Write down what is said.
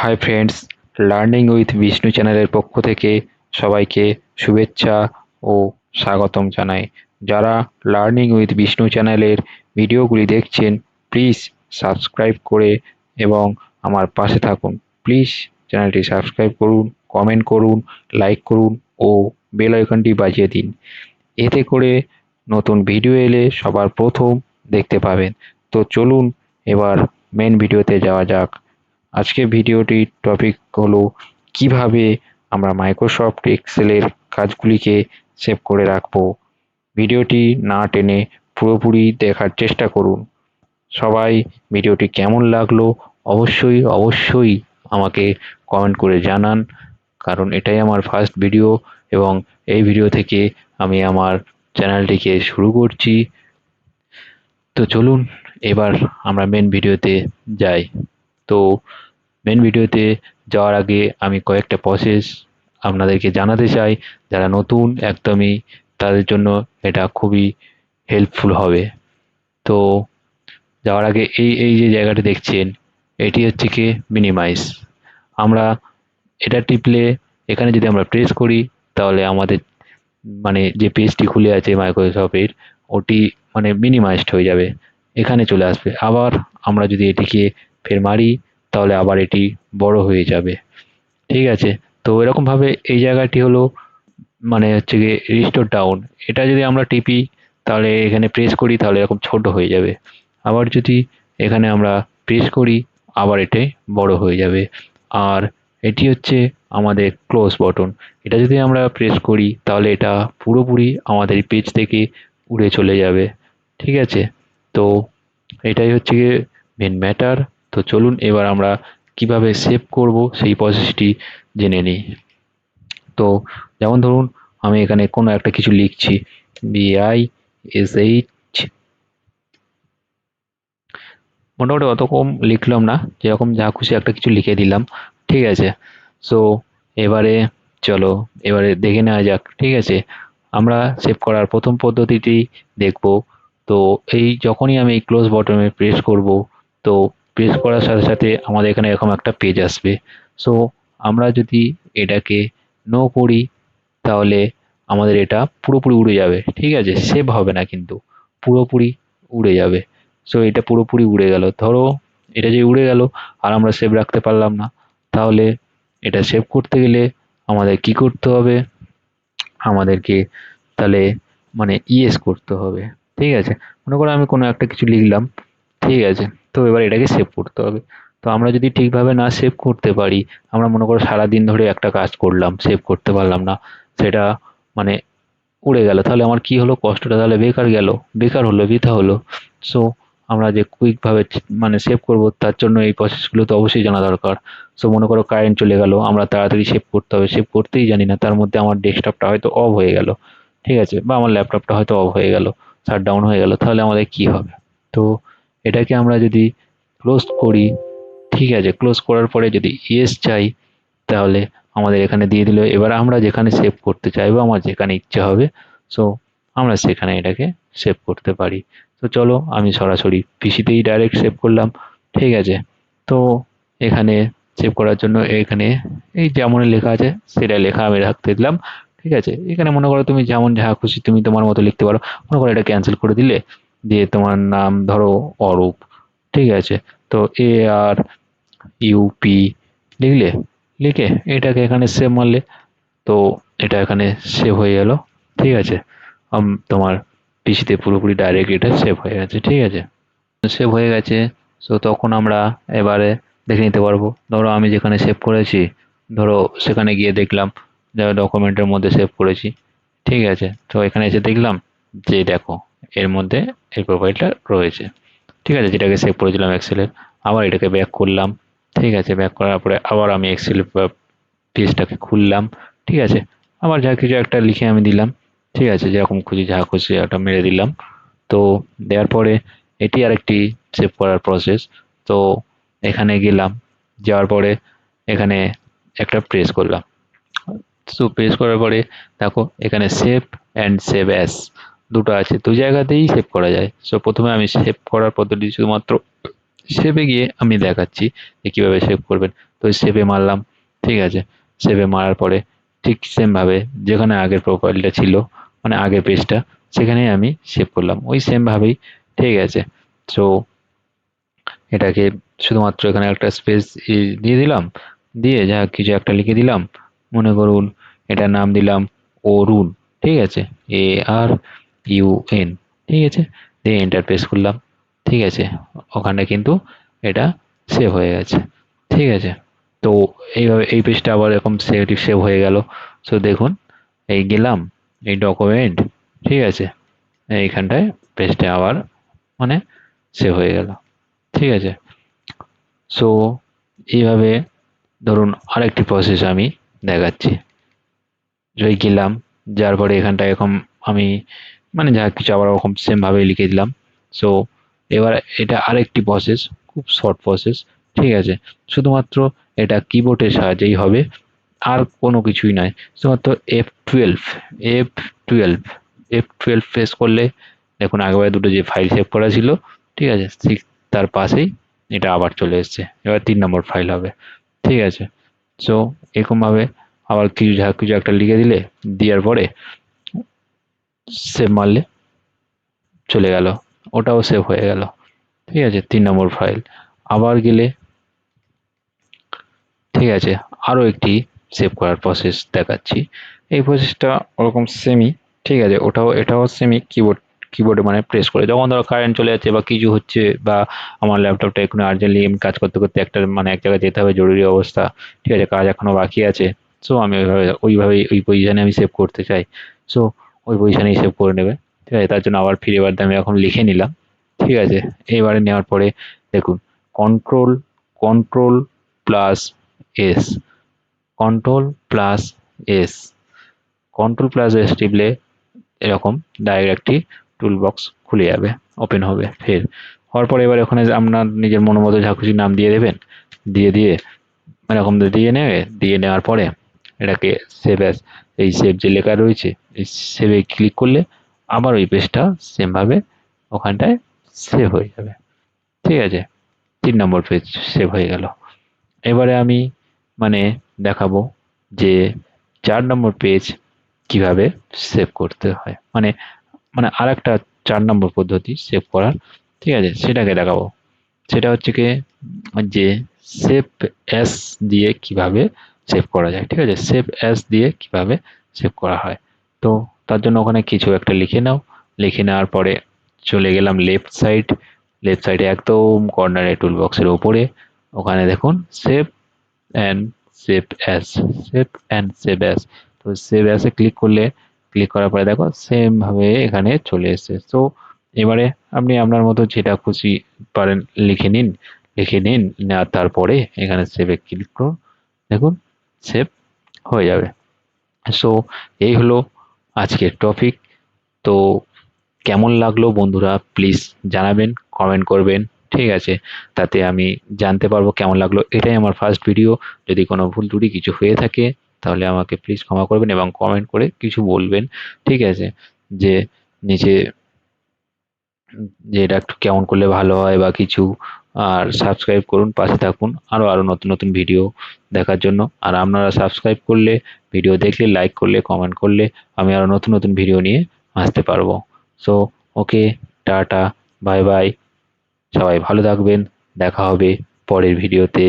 High friends, learning with Bishnu চ্যানেলের পক্ষ থেকে সবাইকে শুভেচ্ছা ও স্বাগতম জানাই। যারা লার্নিং উইথ বিষ্ণু চ্যানেলের ভিডিওগুলি দেখছেন, প্লিজ সাবস্ক্রাইব করে এবং আমার পাশে থাকুন। প্লিজ চ্যানেলটি সাবস্ক্রাইব করুন, কমেন্ট করুন, লাইক করুন ও বেল আইকনটি বাজিয়ে দিন। এতে করে নতুন ভিডিও এলে সবার প্রথম দেখতে পাবেন। তো চলুন এবার মেন ভিডিওতে যাওয়া যাক। আজকে ভিডিওটির টপিক হলো কিভাবে আমরা মাইক্রোসফট এক্সেলের কাজগুলিকে সেভ করে রাখবো। ভিডিওটি না টেনে পুরোপুরি দেখার চেষ্টা করুন। সবাই ভিডিওটি কেমন লাগলো অবশ্যই আমাকে কমেন্ট করে জানান, কারণ এটাই আমার ফার্স্ট ভিডিও এবং এই ভিডিও থেকে আমি আমার চ্যানেলটিকে শুরু করছি। তো চলুন এবার আমরা মেন ভিডিওতে যাই। তো মেন ভিডিওতে যাওয়ার আগে আমি কয়েকটা প্রসেস আপনাদেরকে জানাতে চাই। যারা নতুন একদমই, তাদের জন্য এটা খুবই হেল্পফুল হবে। তো যাওয়ার আগে এই এই যে জায়গাটা দেখছেন, এটি হচ্ছে কি মিনিমাইজ। আমরা এটা টিপলে, এখানে যদি আমরা প্রেস করি, তাহলে আমাদের মানে যে পেজটি খুলে আছে মাইক্রোসফটের, ওটি মানে মিনিমাইজড হয়ে যাবে, এখানে চলে আসবে। আবার আমরা যদি এটিকে ফের মারি, তাহলে আবার এটি বড় হয়ে যাবে। ঠিক আছে, তো এরকমভাবে এই জায়গাটি হলো মানে হচ্ছে গিয়ে রিস্টোর ডাউন। এটা যদি আমরা টিপি, তাহলে এখানে প্রেস করি, তাহলে এরকম ছোট হয়ে যাবে। আবার যদি এখানে আমরা প্রেস করি, আবার এটাই বড় হয়ে যাবে। আর এটি হচ্ছে আমাদের ক্লোজ বটন। এটা যদি আমরা প্রেস করি, তাহলে এটা পুরোপুরি আমাদের পেজ থেকে উড়ে চলে যাবে। ঠিক আছে, তো এটাই হচ্ছে গিয়ে মেন ম্যাটার। তো চলুন এবার আমরা কিভাবে সেভ করব সেই প্রসেসটি জেনে নিই। তো যেমন ধরুন, আমি এখানে কোনো একটা কিছু লিখছি, BISH, মোটামুটি অত কম লিখলাম না, যেরকম যা খুশি একটা কিছু লিখে দিলাম। ঠিক আছে, সো এবারে চলো এবারে দেখে নেওয়া যাক। ঠিক আছে, আমরা সেভ করার প্রথম পদ্ধতিটি দেখব। তো এই যখনই আমি এই ক্লোজ বটনে প্রেস করব, তো প্রেস করার সাথে সাথে আমাদের এখানে এরকম একটা পেজ আসবে। সো আমরা যদি এটাকে নো করি, তাহলে আমাদের এটা পুরোপুরি উড়ে যাবে। ঠিক আছে, সেভ হবে না, কিন্তু পুরোপুরি উড়ে যাবে। সো এটা পুরোপুরি উড়ে গেল। ধরো এটা যে উড়ে গেল আর আমরা সেভ রাখতে পারলাম না, তাহলে এটা সেভ করতে গেলে আমাদের কি করতে হবে? আমাদেরকে তাহলে মানে ইয়েস করতে হবে। ঠিক আছে, মনে করো আমি কোনো একটা কিছু লিখলাম। ঠিক আছে, তো এবার এটাকে সেভ করতে হবে। তো আমরা যদি ঠিকভাবে না সেভ করতে পারি, আমরা মনে করো সারাদিন ধরে একটা কাজ করলাম, সেভ করতে পারলাম না, সেটা মানে উড়ে গেল, তাহলে আমার কি হলো? কষ্টটা তাহলে বেকার গেল, বেকার হলো, বৃথা হলো। সো আমরা যে কুইকভাবে মানে সেভ করব, তার জন্য এই প্রসেসগুলো তো অবশ্যই জানা দরকার। সো মনে করো কারেন্ট চলে গেল, আমরা তাড়াতাড়ি সেভ করতে হবে, সেভ করতেই জানি না, তার মধ্যে আমার ডেস্কটপটা হয়তো অফ হয়ে গেল। ঠিক আছে, বা আমার ল্যাপটপটা হয়তো অফ হয়ে গেল, শাট ডাউন হয়ে গেল, তাহলে আমাদের কি হবে? তো এটাকে আমরা যদি ক্লোজ করি, ঠিক আছে, ক্লোজ করার পরে যদি ইয়েস চাই, তাহলে আমাদের এখানে দিয়ে দিল। এবার আমরা যেখানে সেভ করতে চাইবো, আমার যেখানে ইচ্ছে হবে, সো আমরা সেখানে এটাকে সেভ করতে পারি। তো চলো আমি সরাসরি পিসিতেই ডাইরেক্ট সেভ করলাম। ঠিক আছে, তো এখানে সেভ করার জন্য এখানে এই যেমন লেখা আছে সেটা লেখা আমি রাখতে দিলাম। ঠিক আছে, এখানে মনে করো তুমি যেমন যা খুশি তুমি তোমার মতো লিখতে পারো। মনে করো এটা ক্যান্সেল করে দিলে, দিয়ে তোমার নাম ধরো অরূপ। ঠিক আছে, তো ARUP লিখলে, লিখে এটাকে এখানে সেভ মারলে, তো এটা এখানে সেভ হয়ে গেল। ঠিক আছে, তোমার পিসিতে পুরোপুরি ডাইরেক্ট এটা সেভ হয়ে গেছে। ঠিক আছে, সেভ হয়ে গেছে। সো তখন আমরা এবারে দেখে নিতে পারবো। ধরো আমি যেখানে সেভ করেছি, ধরো সেখানে গিয়ে দেখলাম যে ডকুমেন্টের মধ্যে সেভ করেছি। ঠিক আছে, তো এখানে এসে দেখলাম যে দেখো এর মধ্যে এই প্রোফাইলটা রয়েছে। ঠিক আছে, যেটাকে সেভ করেছিলাম এক্সেলের। আবার এটাকে ব্যাক করলাম। ঠিক আছে, ব্যাক করার পরে আবার আমি এক্সেল পেজটাকে খুললাম। ঠিক আছে, আবার যা কিছু একটা লিখে আমি দিলাম। ঠিক আছে, যেরকম খুশি যা খুশি একটা মেরে দিলাম। তো দেওয়ার পরে এটি আরেকটি সেভ করার প্রসেস। তো এখানে গেলাম, যাওয়ার পরে এখানে একটা প্রেস করলাম। সো প্রেস করার পরে দেখো এখানে সেভ অ্যান্ড সেভ অ্যাস দুটো আছে, দু জায়গাতেই সেভ করা যায়। সো প্রথমে আমি সেভ করার পদ্ধতি শুধুমাত্র সেভে গিয়ে আমি দেখাচ্ছি যে কীভাবে সেভ করবেন। তো সেভে মারলাম, ঠিক আছে। সেভে মারার পরে ঠিক সেমভাবে যেখানে আগের প্রোফাইলটা ছিল, মানে আগের পেজটা, সেখানেই আমি সেভ করলাম ওই সেমভাবেই, ঠিক আছে। সো এটাকে শুধুমাত্র এখানে একটা স্পেস দিয়ে দিলাম, দিয়ে যা কিছু একটা লিখে দিলাম, মনে করুন এটার নাম দিলাম অরুণ, ঠিক আছে, ARUN, ঠিক আছে, দিয়ে এন্টার প্রেস করলাম, ঠিক আছে। ওখানে কিন্তু এটা সেভ হয়ে গেছে, ঠিক আছে। তো এইভাবে এই পেজটা আবার এরকম সেভ হয়ে গেল। সো দেখুন, এই গেলাম, এই ডকুমেন্ট, ঠিক আছে, এইখানটায় পেজটা আবার মানে সেভ হয়ে গেল, ঠিক আছে। সো এইভাবে ধরুন আরেকটি প্রসেস আমি দেখাচ্ছি। ওই গেলাম, যার পরে এখানটায় এরকম আমি মানে যা কিছু আবার ওরকম সেমভাবে লিখে দিলাম। সো এবার এটা আরেকটি প্রসেস, খুব শর্ট প্রসেস, ঠিক আছে। শুধুমাত্র এটা কিবোর্ডের সাহায্যেই হবে, আর কোনো কিছুই নয়। শুধুমাত্র F12, F12, F12 প্রেস করলে দেখুন আগেবারে দুটো যে ফাইল সেভ করা ছিল, ঠিক আছে, ঠিক তার পাশেই এটা আবার চলে এসছে। এবার 3 নম্বর ফাইল হবে, ঠিক আছে। সো এরকমভাবে আবার কিছু যা কিছু একটা লিখে দিলে, দেওয়ার পরে সেভ মারলে চলে গেল, ওটাও সেভ হয়ে গেল, ঠিক আছে, 3 নম্বর ফাইল। আবার গেলে, ঠিক আছে, আরও একটি সেভ করার প্রসেস দেখাচ্ছি। এই প্রসেসটা ওরকম সেমই, ঠিক আছে, এটাও সেমই, কিবোর্ডে মানে প্রেস করে যখন ধরো কারেন্ট চলে যাচ্ছে বা কিছু হচ্ছে, বা আমার ল্যাপটপটা এখনো আর্জেন্টলি কাজ করতে করতে একটা মানে এক জায়গায় যেতে হবে, জরুরি অবস্থা, ঠিক আছে, কাজ এখনো বাকি আছে। সো আমি ওইভাবেই ওই পজিশনে আমি সেভ করতে চাই। সো ওই পজিশনেই সেভ করে নেবে, ঠিক আছে। তার জন্য আবার ফিরে এবার আমি এখন লিখে নিলাম, ঠিক আছে। এবারে নেওয়ার পরে দেখুন, control control plus S, control plus S, control plus S টিপলে এরকম ডাইরেক্ট একটি টুল বক্স খুলে যাবে, ওপেন হবে। ফের হওয়ার পরে এবার ওখানে আপনার নিজের মন মতো যা খুশি নাম দিয়ে দেবেন, দিয়ে এরকম দিয়ে নেবে, দিয়ে নেওয়ার পরে এটাকে সেভ অ্যাজ, এই সেভ যে লেখা রয়েছে এই সেভে ক্লিক করলে আবার ওই পেজটা সেমভাবে ওখানটায় সেভ হয়ে যাবে, ঠিক আছে। 3 নম্বর পেজ সেভ হয়ে গেল। এবারে আমি মানে দেখাবো যে 4 নম্বর পেজ কিভাবে সেভ করতে হয়, মানে মানে আরেকটা 4 নম্বর পদ্ধতি সেভ করার, ঠিক আছে, সেটাকে দেখাবো। সেটা হচ্ছে কি যে সেভ অ্যাস দিয়ে কিভাবে সেভ করা যায়, ঠিক আছে, সেভ অ্যাস দিয়ে কিভাবে সেভ করা হয়। তো তার জন্য ওখানে কিছু একটা লিখে নাও, লিখে নেওয়ার পরে চলে গেলাম লেফট সাইডে একদম কর্নারে টুল বক্সের ওপরে, ওখানে দেখুন save and save as, save and save as. তো সেভ অ্যাসে ক্লিক করলে, ক্লিক করার পরে দেখো সেম ভাবে এখানে চলে এসেছে। তো এবারে আপনি আপনার মতো যেটা খুশি পারেন লিখে নিন, নেওয়ার তারপরে এখানে সেভে ক্লিক করুন, দেখুন সেভ হয়ে যাবে। সো এই হলো আজকের টপিক। তো কেমন লাগলো বন্ধুরা প্লিজ জানাবেন, কমেন্ট করবেন, ঠিক আছে, তাতে আমি জানতে পারবো কেমন লাগলো। এটাই আমার ফার্স্ট ভিডিও, যদি কোনো ভুল ত্রুটি কিছু হয়ে থাকে তাহলে আমাকে প্লিজ ক্ষমা করবেন এবং কমেন্ট করে কিছু বলবেন, ঠিক আছে, যে নিচে যে এটা একটু কেমন করলে ভালো হয় বা কিছু। আর সাবস্ক্রাইব করুন, পাশে থাকুন আরও নতুন নতুন ভিডিও দেখার জন্য। আর আপনারা সাবস্ক্রাইব করলে, ভিডিও দেখলে, লাইক করলে, কমেন্ট করলে আমি আরও নতুন নতুন ভিডিও নিয়ে আসতে পারবো। So okay, tata, bye bye, সবাই ভালো থাকবেন, দেখা হবে পরের ভিডিওতে।